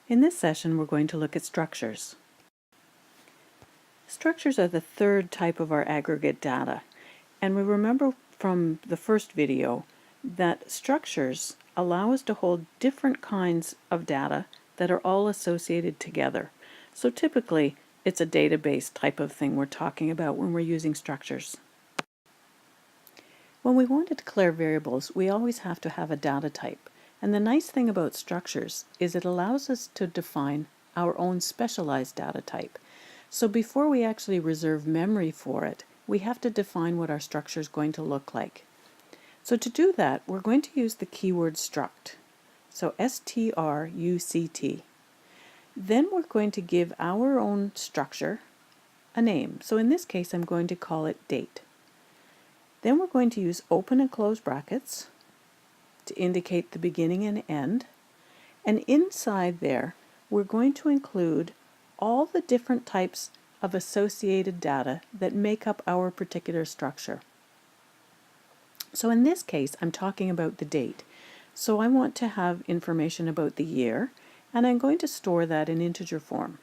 In this session, we're going to look at structures. Structures are the third type of our aggregate data, and we remember from the first video that structures allow us to hold different kinds of data that are all associated together. So typically, it's a database type of thing we're talking about when we're using structures. When we want to declare variables, we always have to have a data type. And the nice thing about structures is it allows us to define our own specialized data type. So before we actually reserve memory for it, we have to define what our structure is going to look like. So to do that, we're going to use the keyword struct. So struct. Then we're going to give our own structure a name. So in this case, I'm going to call it date. Then we're going to use open and close brackets to indicate the beginning and end. And inside there, we're going to include all the different types of associated data that make up our particular structure. So in this case, I'm talking about the date. So I want to have information about the year, and I'm going to store that in integer form.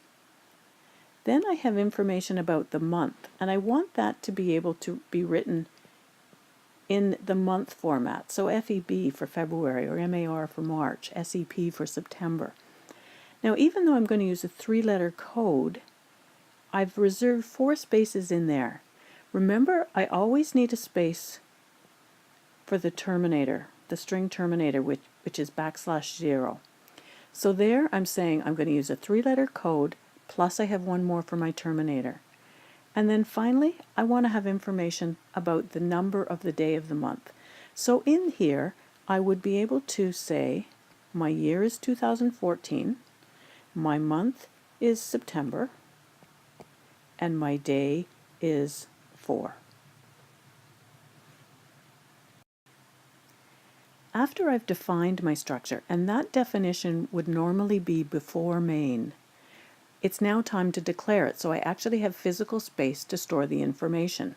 Then I have information about the month, and I want that to be able to be written in the month format. So FEB for February, or MAR for March, SEP for September. Now, even though I'm going to use a 3-letter code, I've reserved 4 spaces in there. Remember, I always need a space for the terminator, the string terminator, which is \0. So there I'm saying I'm going to use a 3-letter code, plus I have 1 more for my terminator. And then finally, I want to have information about the number of the day of the month. So in here, I would be able to say my year is 2014, my month is September, and my day is 4. After I've defined my structure, and that definition would normally be before main, it's now time to declare it, so I actually have physical space to store the information.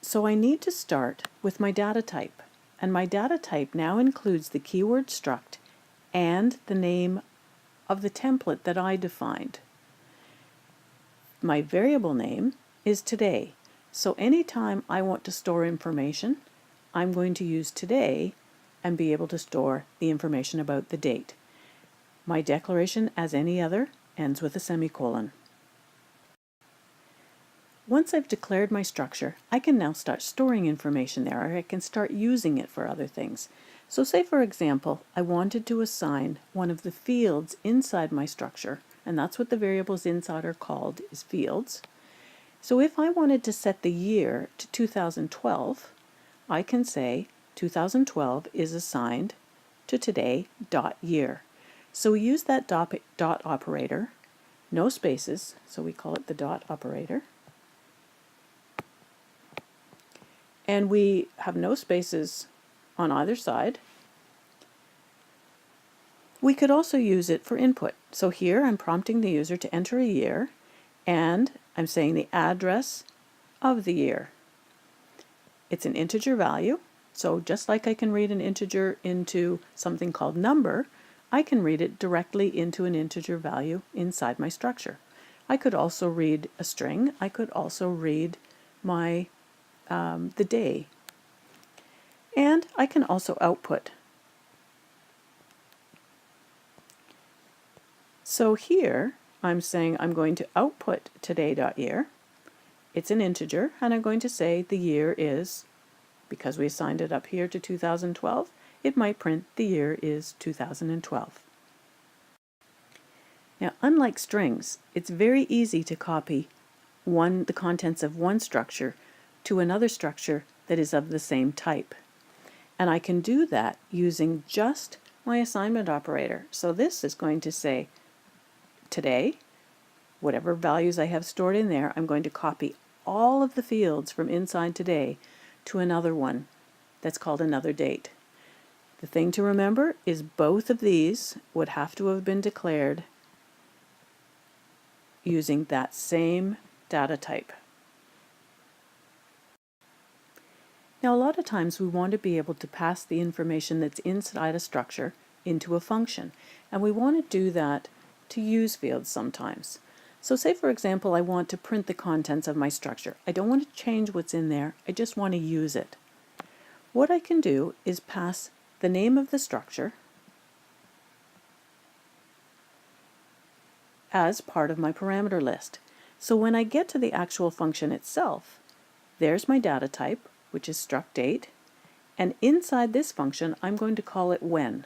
So I need to start with my data type, and my data type now includes the keyword struct and the name of the template that I defined. My variable name is today, so anytime I want to store information, I'm going to use today and be able to store the information about the date. My declaration, as any other, ends with a semicolon. Once I've declared my structure, I can now start storing information there, or I can start using it for other things. So say, for example, I wanted to assign one of the fields inside my structure, and that's what the variables inside are called, is fields. So if I wanted to set the year to 2012, I can say 2012 is assigned to today.year. So we use that dot operator, no spaces, so we call it the dot operator. And we have no spaces on either side. We could also use it for input. So here I'm prompting the user to enter a year, and I'm saying the address of the year. It's an integer value, so just like I can read an integer into something called number, I can read it directly into an integer value inside my structure. I could also read a string. I could also read my the day. And I can also output. So here I'm saying I'm going to output today.year. It's an integer, and I'm going to say the year is, because we assigned it up here to 2012, it might print the year is 2012. Now, unlike strings, it's very easy to copy the contents of one structure to another structure that is of the same type. And I can do that using just my assignment operator. So this is going to say today, whatever values I have stored in there, I'm going to copy all of the fields from inside today to another one that's called another date. The thing to remember is both of these would have to have been declared using that same data type. Now, a lot of times we want to be able to pass the information that's inside a structure into a function. And we want to do that to use fields sometimes. So say, for example, I want to print the contents of my structure. I don't want to change what's in there. I just want to use it. What I can do is pass the name of the structure as part of my parameter list. So when I get to the actual function itself, there's my data type, which is struct date, and inside this function I'm going to call it when.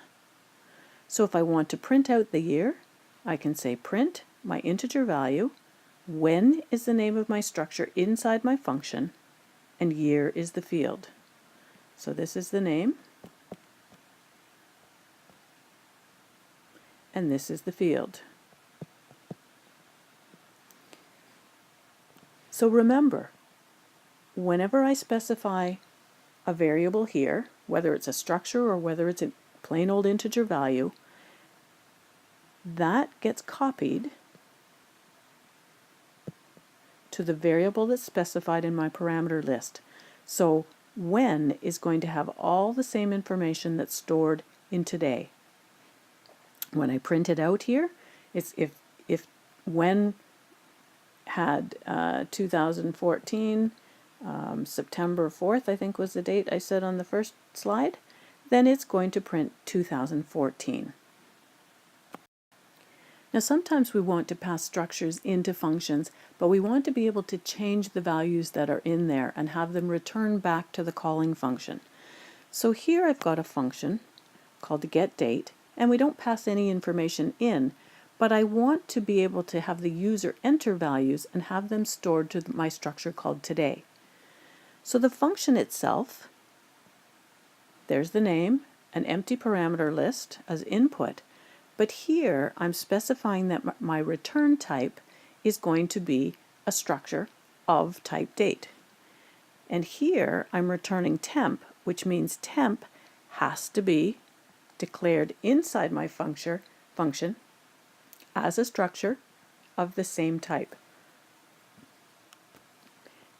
So if I want to print out the year, I can say print my integer value, when is the name of my structure inside my function, and year is the field. So this is the name, and this is the field. So remember, whenever I specify a variable here, whether it's a structure or whether it's a plain old integer value, that gets copied to the variable that's specified in my parameter list. So when is going to have all the same information that's stored in today. When I print it out here, it's if when had 2014, September 4th, I think was the date I said on the first slide, then it's going to print 2014. Now sometimes we want to pass structures into functions, but we want to be able to change the values that are in there and have them return back to the calling function. So here I've got a function called getDate, and we don't pass any information in, but I want to be able to have the user enter values and have them stored to my structure called today. So the function itself, there's the name, an empty parameter list as input, but here I'm specifying that my return type is going to be a structure of type date. And here I'm returning temp, which means temp has to be declared inside my function as a structure of the same type.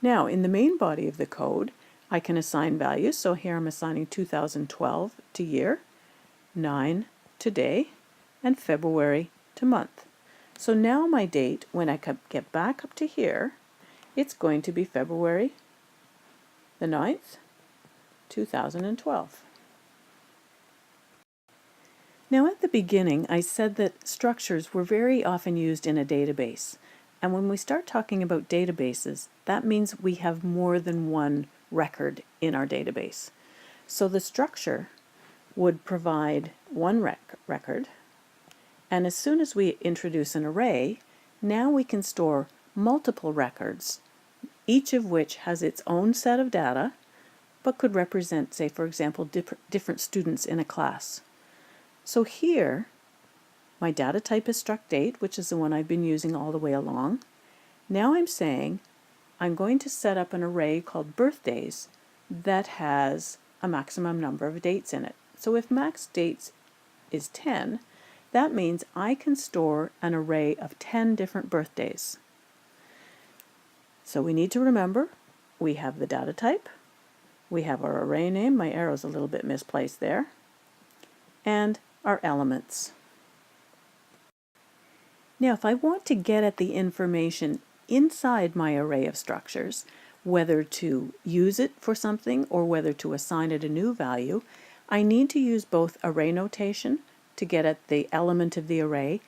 Now in the main body of the code, I can assign values. So here I'm assigning 2012 to year, 9 to day, and February to month. So now my date, when I get back up to here, it's going to be February the 9th, 2012. Now at the beginning, I said that structures were very often used in a database. And when we start talking about databases, that means we have more than one record in our database. So the structure would provide one record, and as soon as we introduce an array, now we can store multiple records, each of which has its own set of data, but could represent, say, for example, different students in a class. So here, my data type is struct date, which is the one I've been using all the way along. Now I'm saying I'm going to set up an array called birthdays that has a maximum number of dates in it. So if max dates is 10, that means I can store an array of 10 different birthdays. So we need to remember, we have the data type, we have our array name, my arrow's a little bit misplaced there, and our elements. Now if I want to get at the information inside my array of structures, whether to use it for something or whether to assign it a new value, I need to use both array notation to get at the element of the array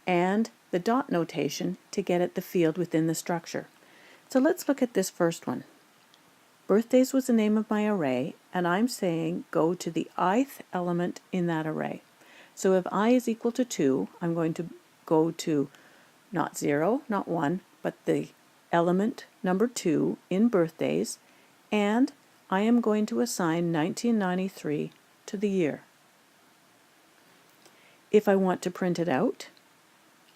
and the dot notation to get at the field within the structure. So let's look at this first one. Birthdays was the name of my array, and I'm saying go to the ith element in that array. So if I is equal to 2, I'm going to go to not 0, not 1, but the element number 2 in birthdays, and I am going to assign 1993 to the year. If I want to print it out,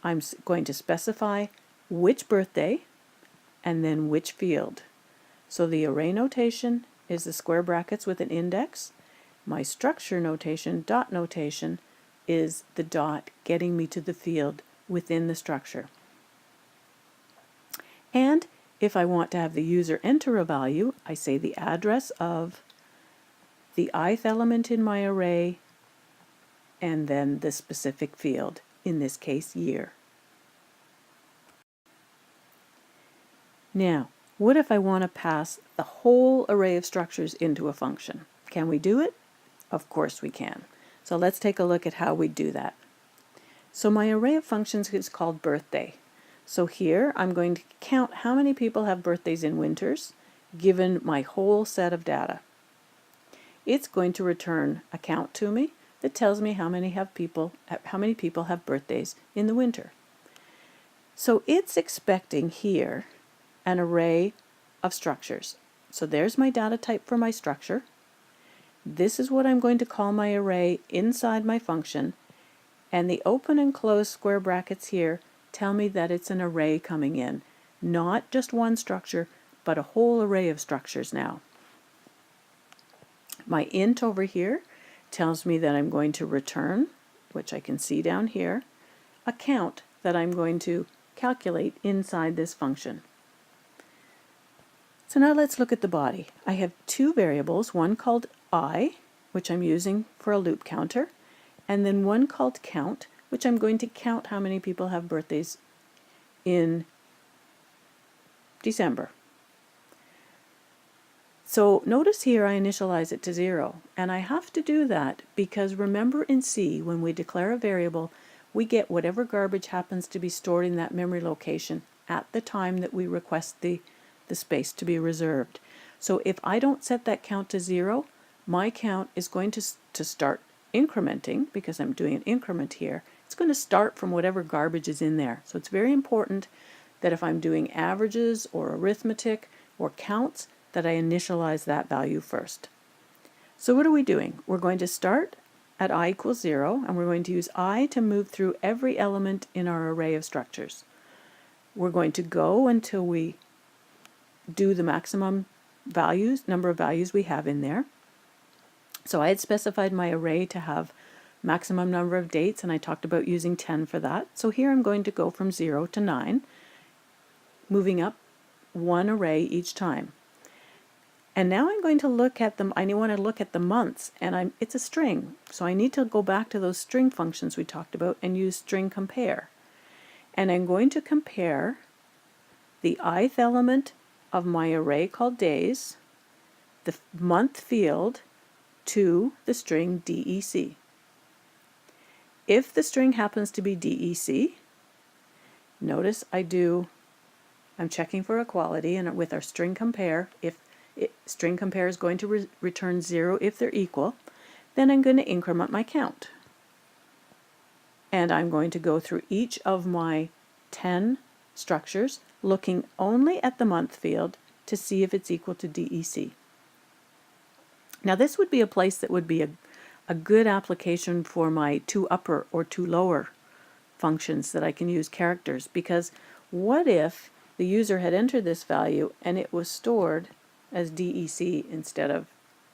I'm going to specify which birthday and then which field. So the array notation is the square brackets with an index. My structure notation, dot notation, is the dot getting me to the field within the structure. And if I want to have the user enter a value, I say the address of the ith element in my array and then the specific field, in this case year. Now, what if I want to pass the whole array of structures into a function? Can we do it? Of course we can. So let's take a look at how we do that. So my array of functions is called birthday. So here I'm going to count how many people have birthdays in winters, given my whole set of data. It's going to return a count to me that tells me how many people have birthdays in the winter. So it's expecting here an array of structures. So there's my data type for my structure. This is what I'm going to call my array inside my function, and the open and close square brackets here tell me that it's an array coming in, not just one structure, but a whole array of structures now. My int over here tells me that I'm going to return, which I can see down here, a count that I'm going to calculate inside this function. So now let's look at the body. I have two variables, one called I, which I'm using for a loop counter, and then one called count, which I'm going to count how many people have birthdays in December. So notice here I initialize it to 0, and I have to do that because remember in C, when we declare a variable, we get whatever garbage happens to be stored in that memory location at the time that we request the space to be reserved. So if I don't set that count to 0, my count is going to start incrementing, because I'm doing an increment here. It's going to start from whatever garbage is in there. So it's very important that if I'm doing averages or arithmetic or counts, that I initialize that value first. So what are we doing? We're going to start at I equals 0, and we're going to use I to move through every element in our array of structures. We're going to go until we do the maximum number of values we have in there. So I had specified my array to have maximum number of dates, and I talked about using 10 for that. So here I'm going to go from 0 to 9, moving up one array each time. And now I'm going to look at them. I want to look at the months, and it's a string. So I need to go back to those string functions we talked about and use string compare. And I'm going to compare the ith element of my array called days, the month field, to the string DEC. If the string happens to be DEC, notice I'm checking for equality, and with our string compare, if string compare is going to return 0 if they're equal, then I'm going to increment my count. And I'm going to go through each of my 10 structures, looking only at the month field to see if it's equal to DEC. Now this would be a place that would be a good application for my to upper or to lower functions that I can use characters, because what if the user had entered this value and it was stored as DEC instead of,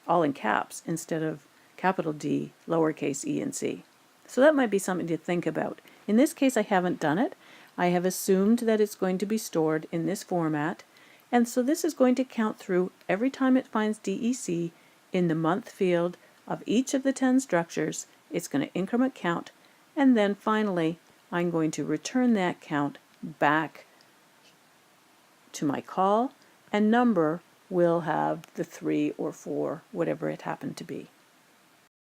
all in caps, instead of capital D, lowercase e and c. So that might be something to think about. In this case I haven't done it. I have assumed that it's going to be stored in this format, and so this is going to count through every time it finds DEC in the month field of each of the 10 structures. It's going to increment count, and then finally I'm going to return that count back to my call, and number will have the 3 or 4, whatever it happened to be.